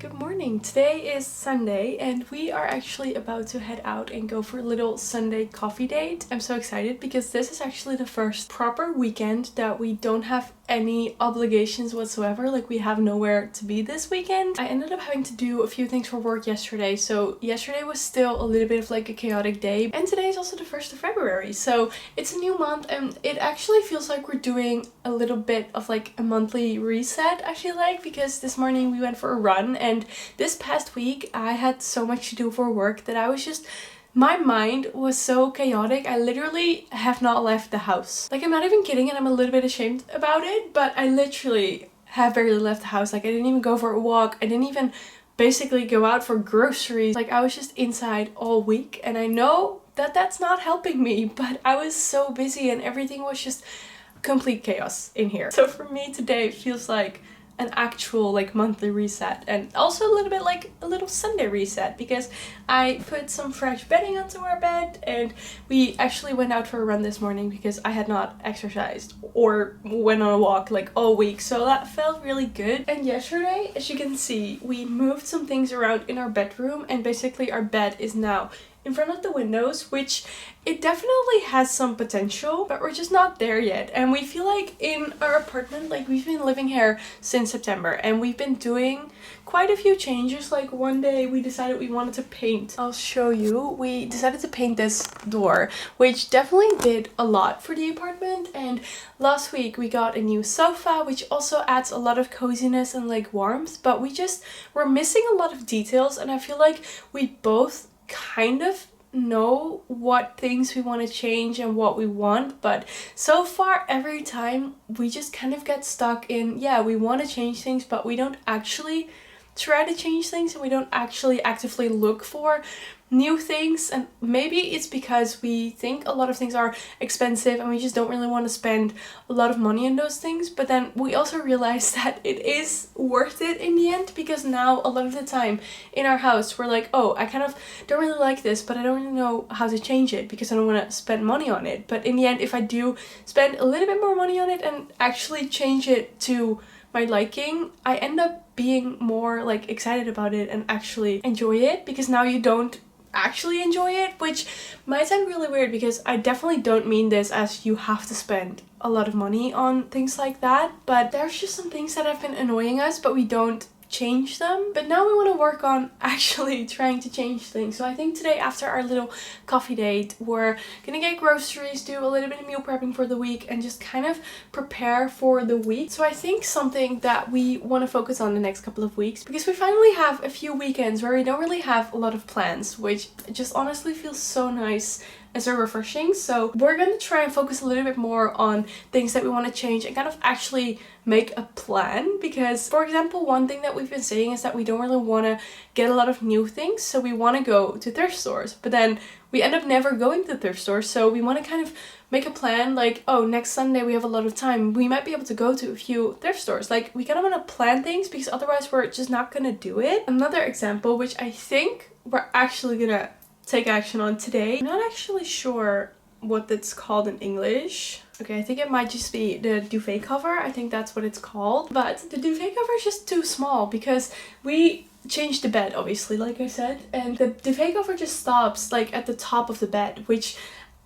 Good morning. Today is Sunday and we are actually about to head out and go for a little Sunday coffee date. I'm so excited because this is actually the first proper weekend that we don't have any obligations whatsoever. Like, we have nowhere to be this weekend. I ended up having to do a few things for work yesterday, so yesterday was still a little bit of like a chaotic day, and today is also the 1st of February, so it's a new month and it actually feels like we're doing a little bit of like a monthly reset, I feel like, because this morning we went for a run and this past week I had so much to do for work that I was just, my mind was so chaotic. I literally have not left the house. Like, I'm not even kidding, and I'm a little bit ashamed about it, but I literally have barely left the house. Like, I didn't even go for a walk. I didn't even basically go out for groceries. Like, I was just inside all week, and I know that that's not helping me, but I was so busy and everything was just complete chaos in here. So for me today it feels like an actual like monthly reset, and also a little bit like a little Sunday reset, because I put some fresh bedding onto our bed and we actually went out for a run this morning because I had not exercised or went on a walk like all week, so that felt really good. And yesterday, as you can see, we moved some things around in our bedroom, and basically our bed is now in front of the windows, which it definitely has some potential, but we're just not there yet. And we feel like in our apartment, like, we've been living here since September and we've been doing quite a few changes. Like, one day we decided we wanted to paint. I'll show you. We decided to paint this door, which definitely did a lot for the apartment. And last week we got a new sofa, which also adds a lot of coziness and like warmth, but we're missing a lot of details, and I feel like we both kind of know what things we want to change and what we want, but so far every time we just kind of get stuck in, yeah, we want to change things, but we don't actually try to change things, and we don't actually actively look for new things. And maybe it's because we think a lot of things are expensive and we just don't really want to spend a lot of money on those things, but then we also realize that it is worth it in the end, because now a lot of the time in our house we're like, oh, I kind of don't really like this, but I don't really know how to change it because I don't want to spend money on it. But in the end, if I do spend a little bit more money on it and actually change it to my liking, I end up being more like excited about it and actually enjoy it, because now you don't actually enjoy it, which might sound really weird because I definitely don't mean this as you have to spend a lot of money on things like that, but there's just some things that have been annoying us, but we don't change them. But now we want to work on actually trying to change things. So I think today, after our little coffee date, we're gonna get groceries, do a little bit of meal prepping for the week, and just kind of prepare for the week. So I think something that we want to focus on the next couple of weeks, because we finally have a few weekends where we don't really have a lot of plans, which just honestly feels so nice and so refreshing. So we're gonna try and focus a little bit more on things that we want to change and kind of actually make a plan. Because, for example, one thing that we've been saying is that we don't really want to get a lot of new things, so we want to go to thrift stores, but then we end up never going to thrift stores. So we want to kind of make a plan, like, oh, next Sunday we have a lot of time, we might be able to go to a few thrift stores. Like, we kind of want to plan things because otherwise we're just not gonna do it. Another example, which I think we're actually gonna take action on today, I'm not actually sure what that's called in English. Okay, I think it might just be the duvet cover. I think that's what it's called. But the duvet cover is just too small, because we changed the bed, obviously, like I said, and the duvet cover just stops like at the top of the bed, which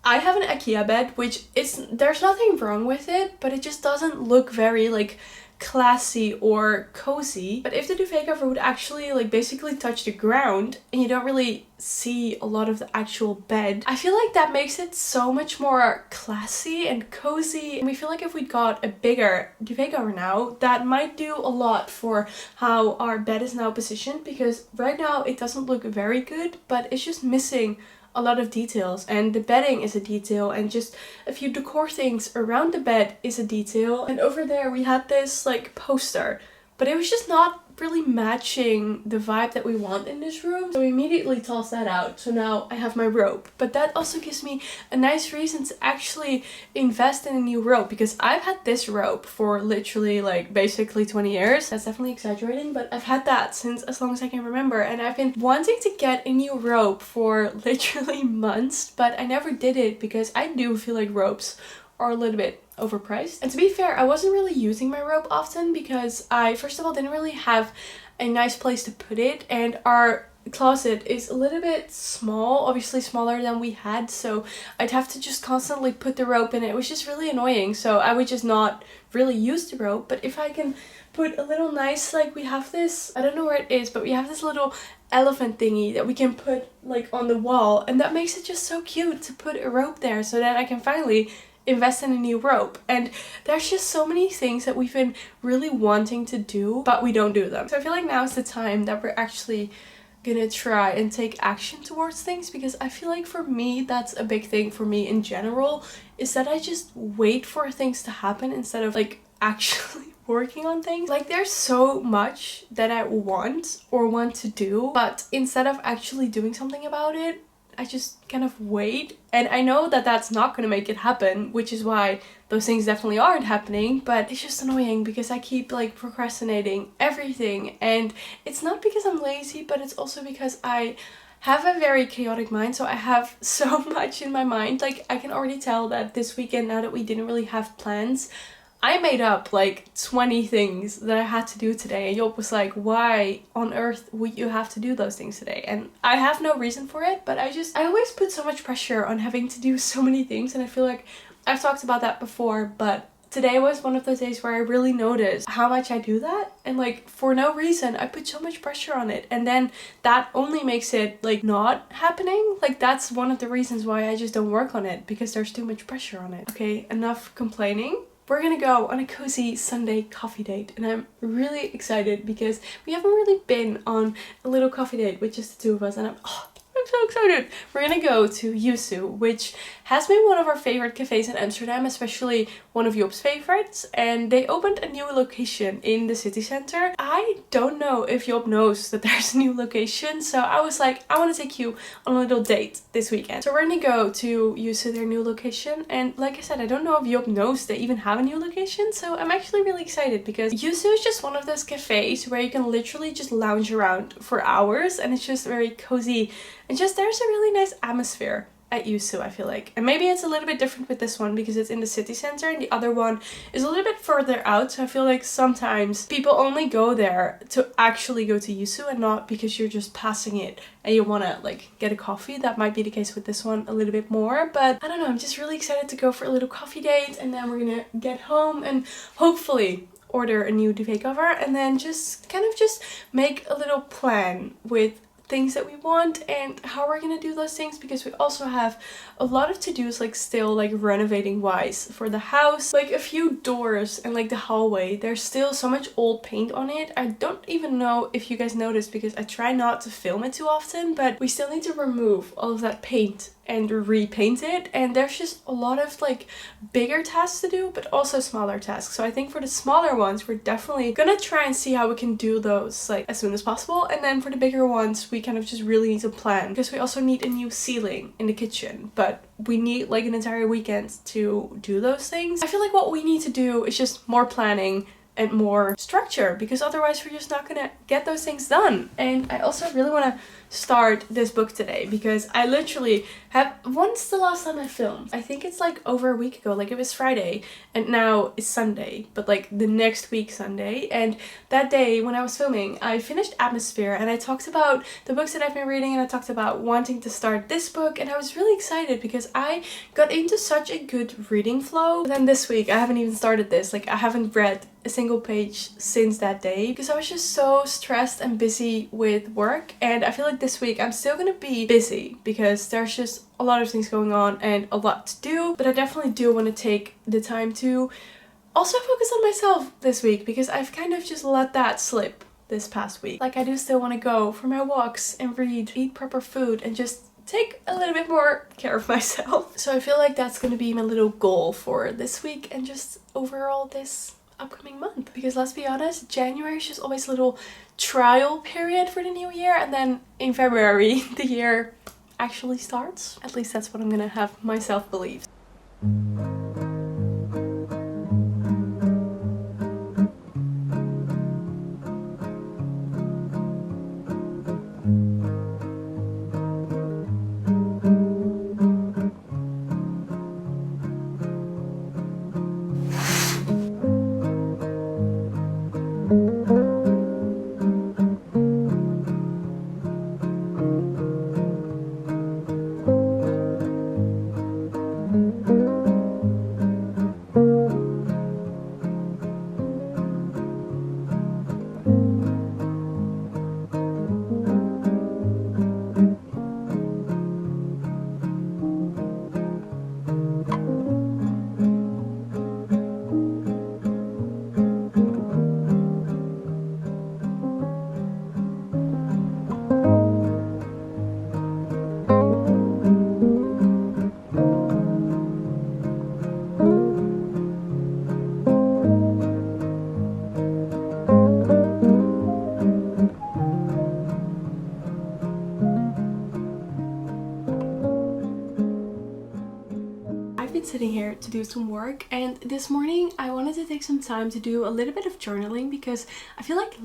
I have an IKEA bed, which there's nothing wrong with it, but it just doesn't look very like classy or cozy. But if the duvet cover would actually like basically touch the ground and you don't really see a lot of the actual bed, I feel like that makes it so much more classy and cozy. And we feel like if we got a bigger duvet cover now, that might do a lot for how our bed is now positioned, because right now it doesn't look very good, but it's just missing a lot of details, and the bedding is a detail, and just a few decor things around the bed is a detail. And over there we had this like poster, but it was just not really matching the vibe that we want in this room, so we immediately tossed that out. So now I have my robe, but that also gives me a nice reason to actually invest in a new robe, because I've had this robe for literally like basically 20 years. That's definitely exaggerating, but I've had that since as long as I can remember, and I've been wanting to get a new robe for literally months, but I never did it because I do feel like robes are a little bit overpriced. And to be fair, I wasn't really using my robe often because I, first of all, didn't really have a nice place to put it, and our closet is a little bit small, obviously smaller than we had, so I'd have to just constantly put the rope in it, which is really annoying, so I would just not really use the rope. But if I can put a little nice, like we have this, I don't know where it is, but we have this little elephant thingy that we can put like on the wall, and that makes it just so cute to put a rope there, so then I can finally invest in a new rope. And there's just so many things that we've been really wanting to do, but we don't do them. So I feel like now is the time that we're actually gonna try and take action towards things, because I feel like for me that's a big thing for me in general, is that I just wait for things to happen instead of like actually working on things. Like there's so much that I want to do, but instead of actually doing something about it, I just kind of wait. And I know that that's not gonna make it happen, which is why those things definitely aren't happening, but it's just annoying because I keep like procrastinating everything. And it's not because I'm lazy, but it's also because I have a very chaotic mind, so I have so much in my mind. Like I can already tell that this weekend, now that we didn't really have plans, I made up like 20 things that I had to do today, and Job was like, why on earth would you have to do those things today? And I have no reason for it, but I always put so much pressure on having to do so many things, and I feel like I've talked about that before, but today was one of those days where I really noticed how much I do that, and like for no reason I put so much pressure on it, and then that only makes it like not happening. Like that's one of the reasons why I just don't work on it, because there's too much pressure on it. Okay, enough complaining. We're gonna go on a cozy Sunday coffee date, and I'm really excited because we haven't really been on a little coffee date with just the two of us, and I'm so excited. We're gonna go to Yusu, which has been one of our favorite cafes in Amsterdam, especially one of Job's favorites, and they opened a new location in the city center. I don't know if Job knows that there's a new location, so I was like, I want to take you on a little date this weekend. So we're gonna go to Yusu, their new location, and like I said, I don't know if Job knows they even have a new location, so I'm actually really excited because Yusu is just one of those cafes where you can literally just lounge around for hours, and it's just very cozy. And just there's a really nice atmosphere at Yusu, I feel like. And maybe it's a little bit different with this one because it's in the city center, and the other one is a little bit further out. So I feel like sometimes people only go there to actually go to Yusu and not because you're just passing it and you want to like get a coffee. That might be the case with this one a little bit more. But I don't know, I'm just really excited to go for a little coffee date, and then we're gonna get home and hopefully order a new duvet cover, and then just kind of just make a little plan with things that we want and how we're gonna do those things, because we also have a lot of to-dos, like still like renovating wise for the house, like a few doors and like the hallway. There's still so much old paint on it. I don't even know if you guys noticed because I try not to film it too often, but we still need to remove all of that paint and repaint it, and there's just a lot of like bigger tasks to do, but also smaller tasks. So I think for the smaller ones, we're definitely gonna try and see how we can do those like as soon as possible, and then for the bigger ones we kind of just really need to plan, because we also need a new ceiling in the kitchen, but we need like an entire weekend to do those things. I feel like what we need to do is just more planning and more structure, because otherwise we're just not gonna get those things done. And I also really want to start this book today, because I literally have, when's the last time I filmed? I think it's like over a week ago, like it was Friday, and now it's Sunday, but like the next week Sunday. And that day when I was filming, I finished Atmosphere, and I talked about the books that I've been reading, and I talked about wanting to start this book, and I was really excited because I got into such a good reading flow. But then this week I haven't even started this, like I haven't read a single page since that day because I was just so stressed and busy with work. And I feel like this week I'm still gonna be busy because there's just a lot of things going on and a lot to do, but I definitely do want to take the time to also focus on myself this week, because I've kind of just let that slip this past week. Like I do still want to go for my walks and read, eat proper food, and just take a little bit more care of myself. So I feel like that's gonna be my little goal for this week and just overall this upcoming month, because let's be honest, January is just always a little trial period for the new year, and then in February the year actually starts. At least that's what I'm gonna have myself believe. sitting here to do some work, and this morning I wanted to take some time to do a little bit of journaling because I feel like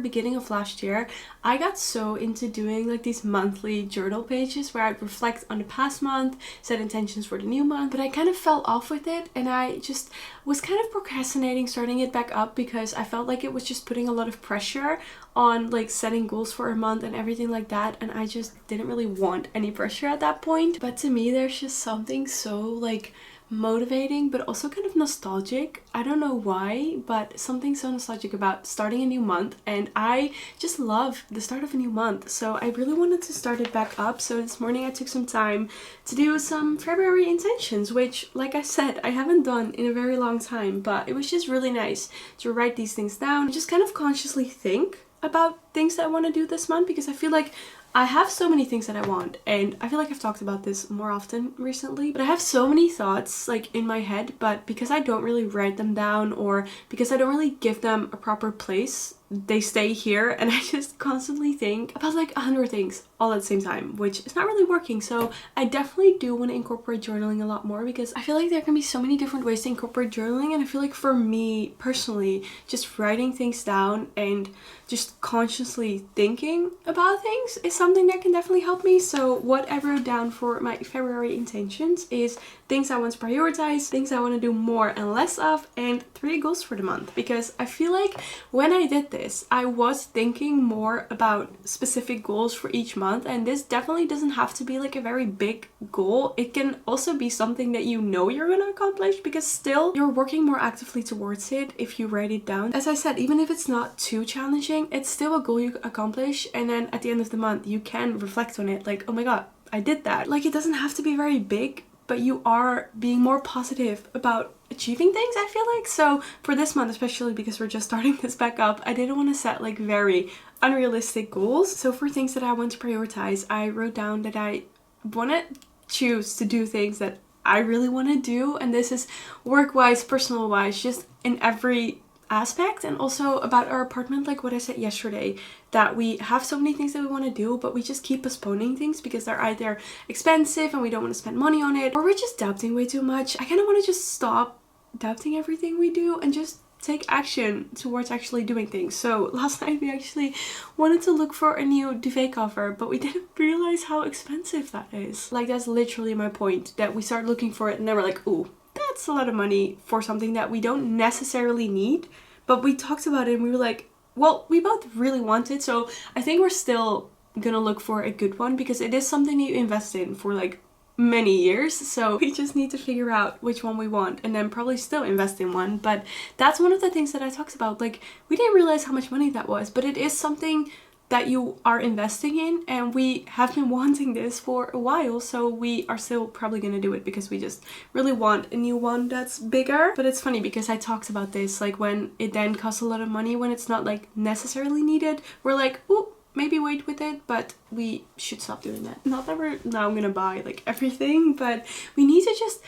beginning of last year, I got so into doing like these monthly journal pages where I'd reflect on the past month, set intentions for the new month, but I kind of fell off with it and I just was kind of procrastinating starting it back up because I felt like it was just putting a lot of pressure on like setting goals for a month and everything like that, and I just didn't really want any pressure at that point. But to me there's just something so like motivating but also kind of nostalgic. I don't know why, but something so nostalgic about starting a new month, and I just love the start of a new month, so I really wanted to start it back up. So this morning I took some time to do some February intentions, which, like I said, I haven't done in a very long time, but it was just really nice to write these things down and just kind of consciously think about things that I want to do this month, because I feel like I have so many things that I want, and I feel like I've talked about this more often recently, but I have so many thoughts like in my head, but because I don't really write them down or because I don't really give them a proper place, they stay here and I just constantly think about like 100 things all at the same time, which is not really working. So I definitely do want to incorporate journaling a lot more because I feel like there can be so many different ways to incorporate journaling, and I feel like for me personally, just writing things down and just consciously thinking about things is something that can definitely help me. So what I wrote down for my February intentions is things I want to prioritize, things I want to do more and less of, and 3 goals for the month. Because I feel like when I did this, I was thinking more about specific goals for each month, and this definitely doesn't have to be like a very big goal. It can also be something that you know you're going to accomplish, because still you're working more actively towards it if you write it down. As I said, even if it's not too challenging, it's still a goal you accomplish, and then at the end of the month you can reflect on it like, oh my god, I did that. Like, it doesn't have to be very big, but you are being more positive about achieving things, I feel like. So for this month, especially because we're just starting this back up, I didn't want to set like very unrealistic goals. So for things that I want to prioritize, I wrote down that I want to choose to do things that I really want to do, and this is work-wise, personal-wise, just in every aspect. And also about our apartment, like what I said yesterday, that we have so many things that we want to do, but we just keep postponing things because they're either expensive and we don't want to spend money on it, or we're just doubting way too much. I kind of want to just stop doubting everything we do and just take action towards actually doing things. So last night we actually wanted to look for a new duvet cover, but we didn't realize how expensive that is. Like, that's literally my point, that we start looking for it and then we're like, ooh, that's a lot of money for something that we don't necessarily need. But we talked about it and we were like, well, we both really want it, so I think we're still gonna look for a good one, because it is something that you invest in for like many years. So we just need to figure out which one we want and then probably still invest in one. But that's one of the things that I talked about. Like, we didn't realize how much money that was, but it is something that you are investing in, and we have been wanting this for a while, so we are still probably gonna do it because we just really want a new one that's bigger. But it's funny because I talked about this, like when it then costs a lot of money when it's not like necessarily needed, we're like, ooh, maybe wait with it, but we should stop doing that. Not that we're now gonna buy like everything, but we need to just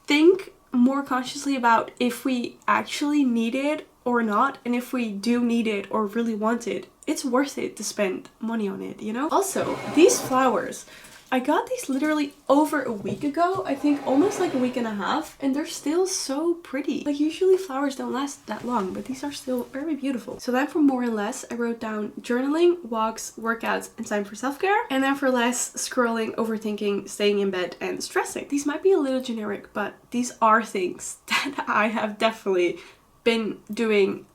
think more consciously about if we actually need it or not, and if we do need it or really want it, it's worth it to spend money on it, you know? Also, these flowers, I got these literally over a week ago, I think almost like a week and a half, and they're still so pretty. Like, usually flowers don't last that long, but these are still very beautiful. So then for more and less, I wrote down journaling, walks, workouts, and time for self-care. And then for less, scrolling, overthinking, staying in bed, and stressing. These might be a little generic, but these are things that I have definitely been doing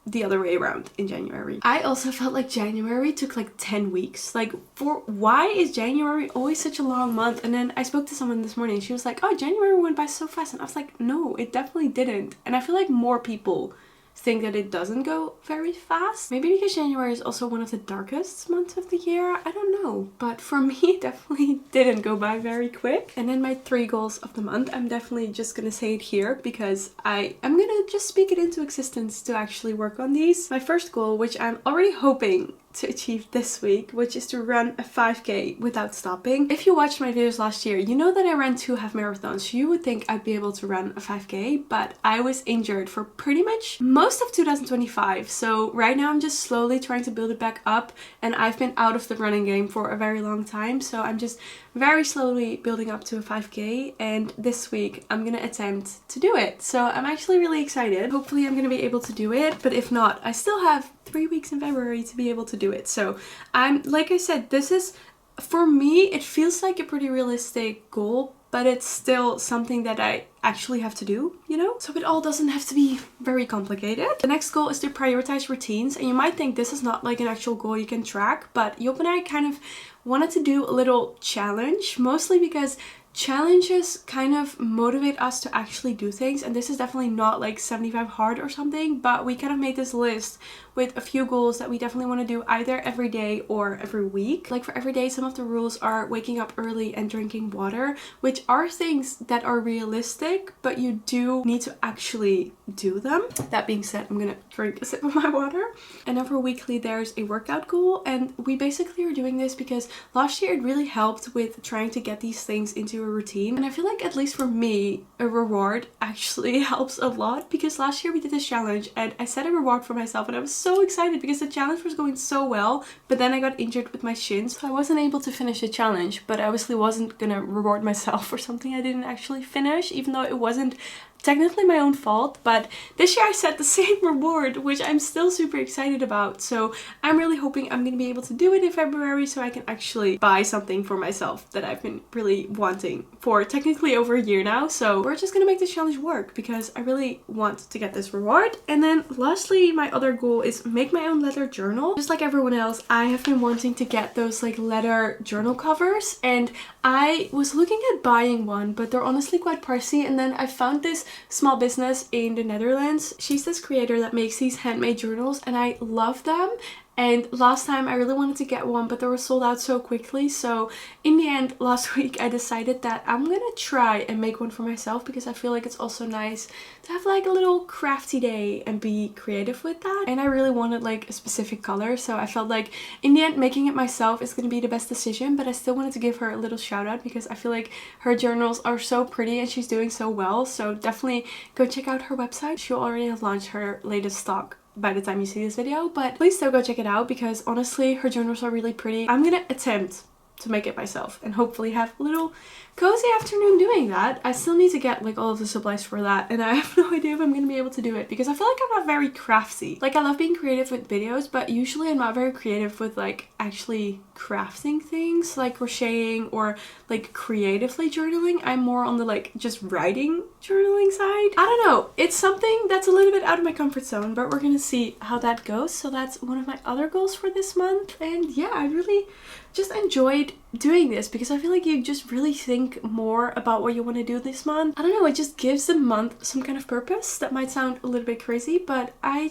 the other way around in January. I also felt like January took like 10 weeks. Like, for why is January always such a long month? And then I spoke to someone this morning, she was like, oh, January went by so fast, and I was like, no, it definitely didn't. And I feel like more people think that it doesn't go very fast. Maybe because January is also one of the darkest months of the year, I don't know. But for me, it definitely didn't go by very quick. And then my 3 goals of the month, I'm definitely just gonna say it here because I am gonna just speak it into existence to actually work on these. My first goal, which I'm already hoping to achieve this week, which is to run a 5k without stopping. If you watched my videos last year, you know that I ran 2 half marathons. So you would think I'd be able to run a 5k, but I was injured for pretty much most of 2025. So right now I'm just slowly trying to build it back up, and I've been out of the running game for a very long time. So I'm just very slowly building up to a 5k, and this week I'm gonna attempt to do it. So I'm actually really excited. Hopefully I'm gonna be able to do it, but if not, I still have 3 weeks in February to be able to do it. So like I said, this is, for me, it feels like a pretty realistic goal, but it's still something that I actually have to do, you know? So it all doesn't have to be very complicated. The next goal is to prioritize routines, and you might think this is not like an actual goal you can track, but Job and I kind of wanted to do a little challenge, mostly because challenges kind of motivate us to actually do things, and this is definitely not like 75 hard or something, but we kind of made this list with a few goals that we definitely want to do either every day or every week. Like for every day, some of the rules are waking up early and drinking water, which are things that are realistic, but you do need to actually do them. That being said, I'm gonna drink a sip of my water. And then for weekly, there's a workout goal, and we basically are doing this because last year it really helped with trying to get these things into a routine, and I feel like, at least for me, a reward actually helps a lot, because last year we did this challenge and I set a reward for myself, and I was so excited because the challenge was going so well, but then I got injured with my shins, so I wasn't able to finish the challenge. But I obviously wasn't gonna reward myself for something I didn't actually finish, even though it wasn't technically my own fault. But this year I set the same reward, which I'm still super excited about. So I'm really hoping I'm gonna be able to do it in February, so I can actually buy something for myself that I've been really wanting for technically over a year now. So we're just gonna make this challenge work because I really want to get this reward. And then lastly, my other goal is make my own leather journal. Just like everyone else, I have been wanting to get those like leather journal covers, and I was looking at buying one, but they're honestly quite pricey. And then I found this small business in the Netherlands. She's this creator that makes these handmade journals, and I love them. And last time I really wanted to get one, but they were sold out so quickly. So in the end, last week I decided that I'm gonna try and make one for myself, because I feel like it's also nice to have like a little crafty day and be creative with that. And I really wanted like a specific color, so I felt like in the end making it myself is gonna be the best decision. But I still wanted to give her a little shout out because I feel like her journals are so pretty and she's doing so well. So definitely go check out her website. She'll already have launched her latest stock by the time you see this video, but please still go check it out because honestly her journals are really pretty. I'm gonna attempt to make it myself and hopefully have a little cozy afternoon doing that. I still need to get like all of the supplies for that, and I have no idea if I'm gonna be able to do it because I feel like I'm not very crafty. Like I love being creative with videos, but usually I'm not very creative with like actually crafting things like crocheting or like creatively journaling. I'm more on the like just writing journaling side. I don't know, it's something that's a little bit out of my comfort zone, but we're gonna see how that goes. So that's one of my other goals for this month. And yeah, I really just enjoyed doing this because I feel like you just really think more about what you want to do this month. I don't know, it just gives the month some kind of purpose. That might sound a little bit crazy, but I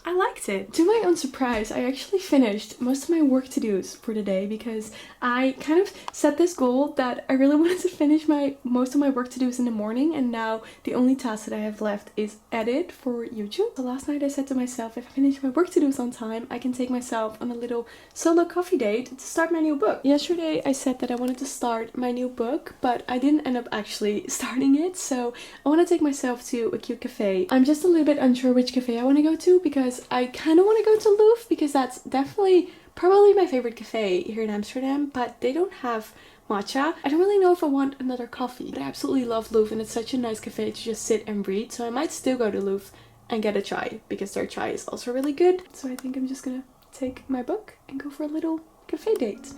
liked it. To my own surprise, I actually finished most of my work to-dos for the day because I kind of set this goal that I really wanted to finish most of my work to-dos in the morning, and now the only task that I have left is edit for YouTube. So last night I said to myself, if I finish my work to-dos on time, I can take myself on a little solo coffee date to start my new book. Yesterday I said that I wanted to start my new book, but I didn't end up actually starting it, so I want to take myself to a cute cafe. I'm just a little bit unsure which cafe I want to go to because I kind of want to go to Louvre because that's definitely probably my favorite cafe here in Amsterdam, but they don't have matcha. I don't really know if I want another coffee, but I absolutely love Louvre and it's such a nice cafe to just sit and read, so I might still go to Louvre and get a chai because their chai is also really good. So I think I'm just gonna take my book and go for a little cafe date.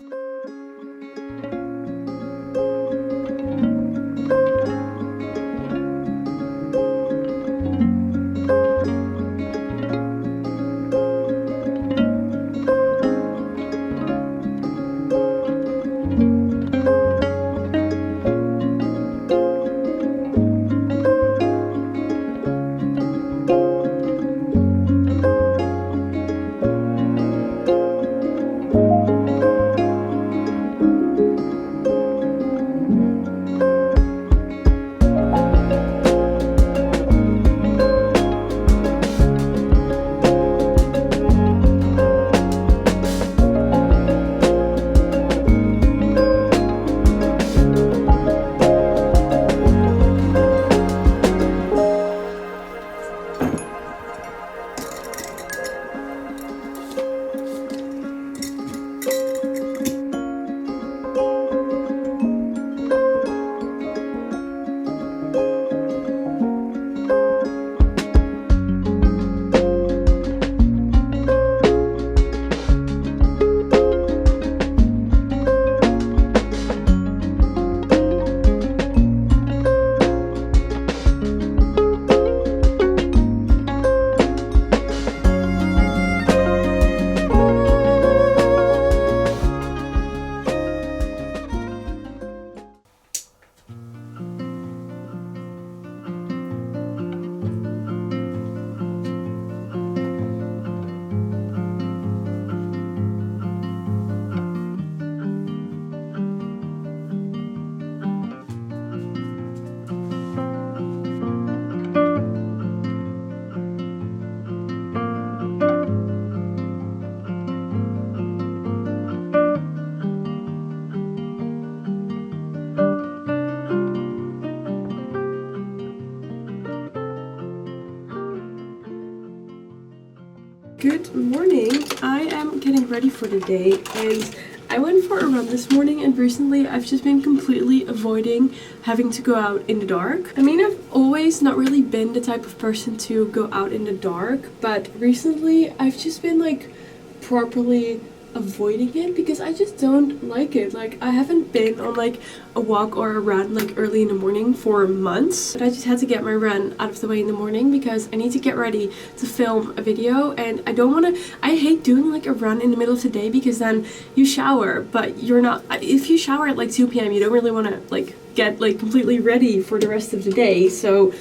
Good morning. I am getting ready for the day and I went for a run this morning, and recently I've just been completely avoiding having to go out in the dark. I mean, I've always not really been the type of person to go out in the dark, but recently I've just been like properly avoiding it because I just don't like it. Like, I haven't been on like a walk or a run like early in the morning for months, but I just had to get my run out of the way in the morning because I need to get ready to film a video, and I hate doing like a run in the middle of the day because then you shower, but you're not, if you shower at like 2 p.m. you don't really want to like get like completely ready for the rest of the day. So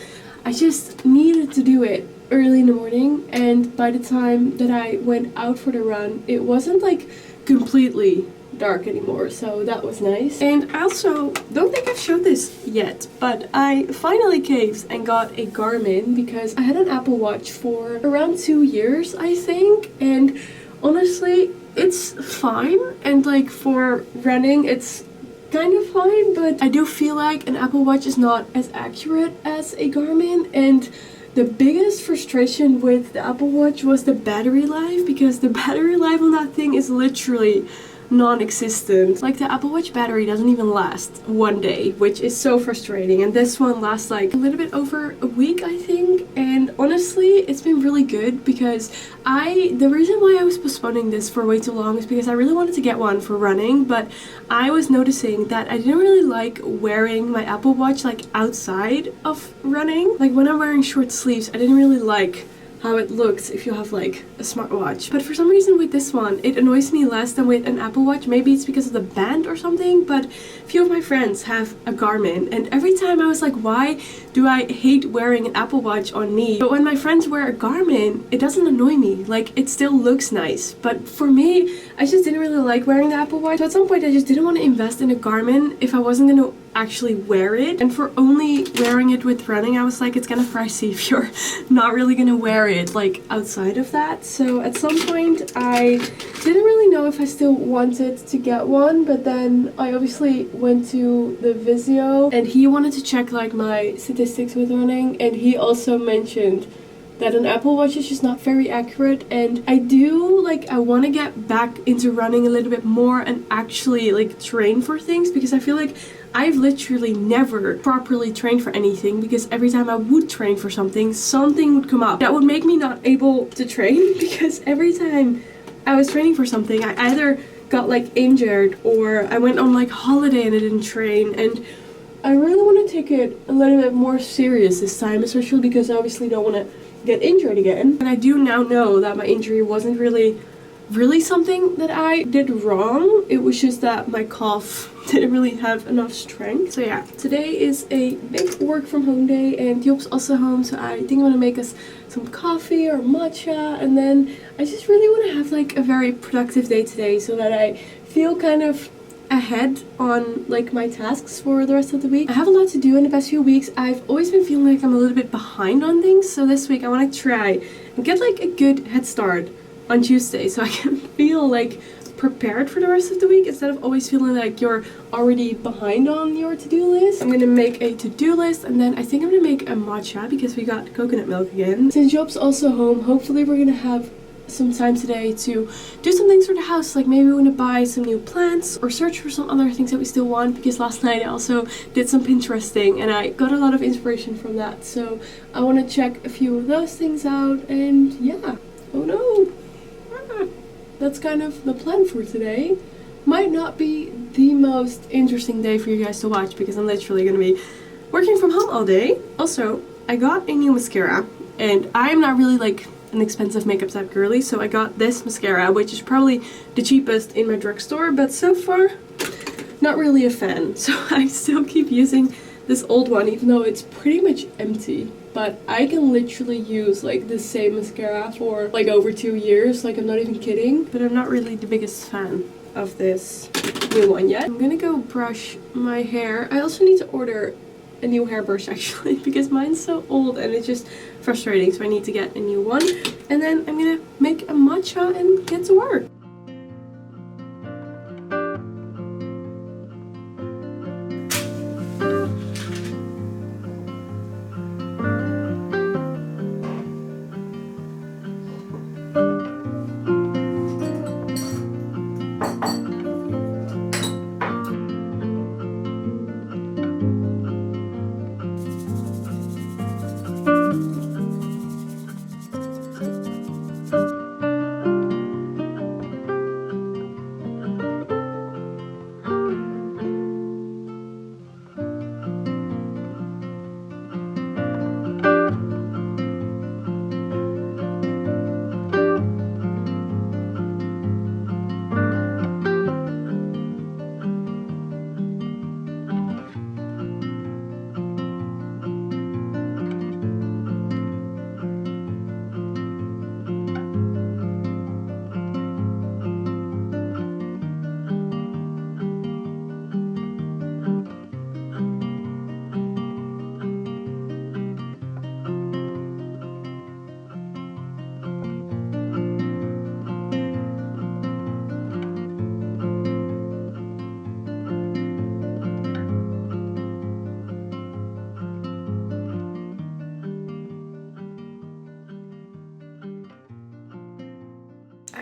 I just needed to do it early in the morning, and by the time that I went out for the run it wasn't like completely dark anymore, so that was nice. And I also don't think I've showed this yet, but I finally caved and got a Garmin because I had an Apple Watch for around 2 years I think, and honestly it's fine, and like for running it's kind of fine, but I do feel like an Apple Watch is not as accurate as a Garmin. And the biggest frustration with the Apple Watch was the battery life, because the battery life on that thing is literally non-existent. Like, the Apple Watch battery doesn't even last 1 day, which is so frustrating, and this one lasts like a little bit over a week I think. And honestly it's been really good because the reason why I was postponing this for way too long is because I really wanted to get one for running, but I was noticing that I didn't really like wearing my Apple Watch like outside of running. Like, when I'm wearing short sleeves I didn't really like how it looks if you have like a smartwatch. But for some reason with this one it annoys me less than with an Apple Watch. Maybe it's because of the band or something, but a few of my friends have a Garmin, and every time I was like, why do I hate wearing an Apple Watch on me? But when my friends wear a Garmin it doesn't annoy me. Like, it still looks nice, but for me I just didn't really like wearing the Apple Watch. So at some point I just didn't want to invest in a Garmin if I wasn't going to actually wear it, and for only wearing it with running I was like, it's kind of pricey if you're not really gonna wear it like outside of that. So at some point I didn't really know if I still wanted to get one, but then I obviously went to the Vizio and he wanted to check like my statistics with running, and he also mentioned that an Apple Watch is just not very accurate. And I want to get back into running a little bit more and actually like train for things, because I feel like I've literally never properly trained for anything, because every time I would train for something would come up that would make me not able to train, because every time I was training for something I either got like injured or I went on like holiday and I didn't train. And I really want to take it a little bit more serious this time, especially because I obviously don't want to get injured again. And I do now know that my injury wasn't really something that I did wrong. It was just that my calf didn't really have enough strength. So yeah, today is a big work from home day, and Job's also home, so I think I'm gonna make us some coffee or matcha, and then I just really want to have like a very productive day today so that I feel kind of ahead on like my tasks for the rest of the week. I have a lot to do in the past few weeks. I've always been feeling like I'm a little bit behind on things, so this week I want to try and get like a good head start on Tuesday so I can feel like prepared for the rest of the week instead of always feeling like you're already behind on your to-do list. I'm gonna make a to-do list, and then I think I'm gonna make a matcha because we got coconut milk again. Since Job's also home, hopefully we're gonna have some time today to do some things for the house, like maybe we want to buy some new plants or search for some other things that we still want, because last night I also did some Pinteresting and I got a lot of inspiration from that, so I want to check a few of those things out. And yeah, oh no, that's kind of the plan for today. Might not be the most interesting day for you guys to watch because I'm literally gonna be working from home all day. Also, I got a new mascara, and I'm not really like an expensive makeup type girly, so I got this mascara, which is probably the cheapest in my drugstore, but so far not really a fan. So I still keep using this old one even though it's pretty much empty, but I can literally use like the same mascara for like over 2 years, like I'm not even kidding. But I'm not really the biggest fan of this new one yet. I'm gonna go brush my hair. I also need to order a new hairbrush actually because mine's so old and it's just frustrating, so I need to get a new one. And then I'm gonna make a matcha and get to work.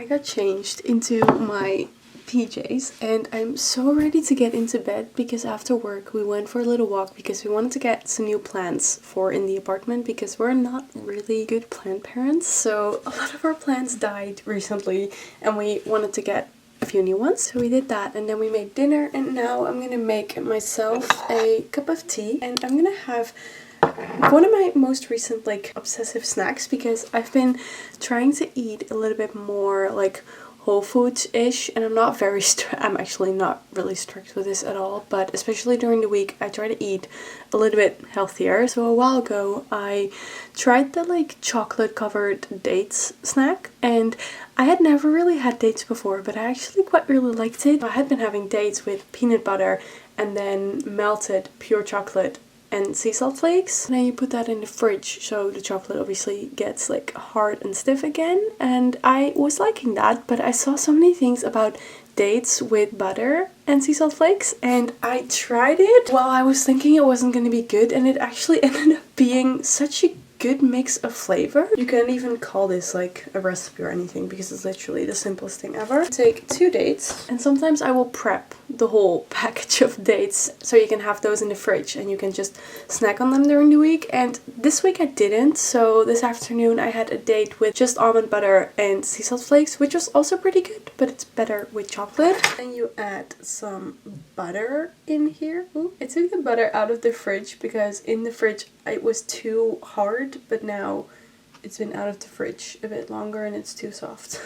I got changed into my PJs and I'm so ready to get into bed because after work we went for a little walk because we wanted to get some new plants for in the apartment because we're not really good plant parents. So a lot of our plants died recently and we wanted to get a few new ones. So we did that and then we made dinner, and now I'm gonna make myself a cup of tea and I'm gonna have one of my most recent like obsessive snacks because I've been trying to eat a little bit more like whole foods-ish, and I'm not very I'm actually not really strict with this at all, but especially during the week I try to eat a little bit healthier. So a while ago I tried the like chocolate covered dates snack, and I had never really had dates before, but I actually quite really liked it. I had been having dates with peanut butter and then melted pure chocolate and sea salt flakes. And then you put that in the fridge so the chocolate obviously gets like hard and stiff again, and I was liking that, but I saw so many things about dates with butter and sea salt flakes and I tried it while I was thinking it wasn't going to be good, and it actually ended up being such a good mix of flavor. You can't even call this like a recipe or anything because it's literally the simplest thing ever. Take 2 dates, and sometimes I will prep the whole package of dates so you can have those in the fridge and you can just snack on them during the week. And this week I didn't, so this afternoon I had a date with just almond butter and sea salt flakes, which was also pretty good, but it's better with chocolate. Then you add some butter in here. Ooh, I took the butter out of the fridge because in the fridge it was too hard, but now it's been out of the fridge a bit longer and it's too soft.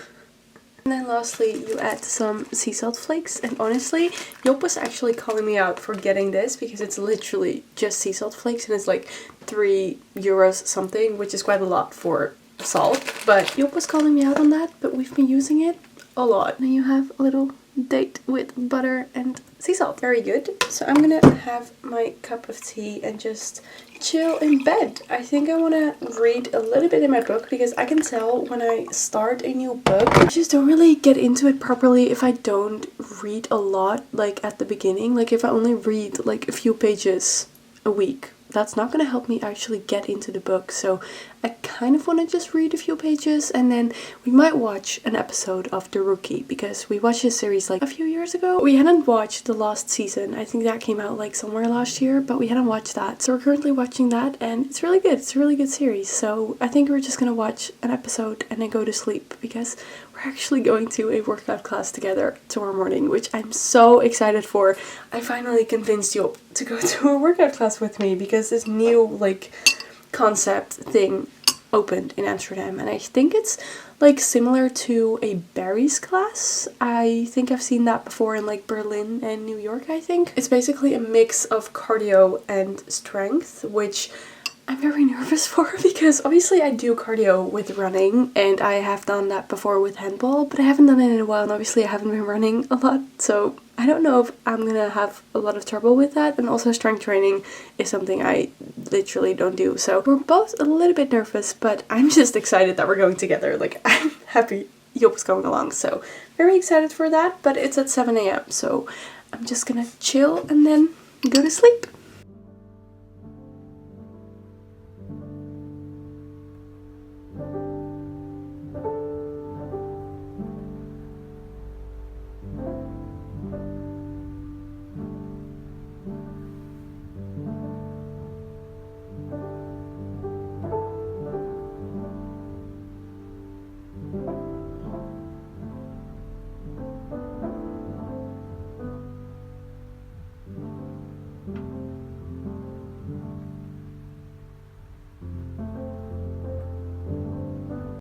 And then lastly you add some sea salt flakes, and honestly Job was actually calling me out for getting this because it's literally just sea salt flakes and it's like €3 something, which is quite a lot for salt, but Job was calling me out on that, but we've been using it a lot. Then you have a little date with butter and sea salt. Very good. So I'm gonna have my cup of tea and just chill in bed. I think I want to read a little bit in my book because I can tell when I start a new book I just don't really get into it properly if I don't read a lot like at the beginning. Like if I only read like a few pages a week, that's not going to help me actually get into the book. So I kind of want to just read a few pages and then we might watch an episode of The Rookie because we watched this series like a few years ago. We hadn't watched the last season. I think that came out like somewhere last year, but we hadn't watched that. So we're currently watching that and it's really good. It's a really good series. So I think we're just going to watch an episode and then go to sleep because we're actually going to a workout class together tomorrow morning, which I'm so excited for. I finally convinced you to go to a workout class with me because this new like concept thing opened in Amsterdam, and I think it's like similar to a Barry's class. I think I've seen that before in like Berlin and New York. I think it's basically a mix of cardio and strength, which I'm very nervous for because obviously I do cardio with running and I have done that before with handball, but I haven't done it in a while and obviously I haven't been running a lot, so I don't know if I'm gonna have a lot of trouble with that. And also strength training is something I literally don't do, so we're both a little bit nervous, but I'm just excited that we're going together. Like I'm happy Job is going along, so very excited for that. But it's at 7 a.m. so I'm just gonna chill and then go to sleep.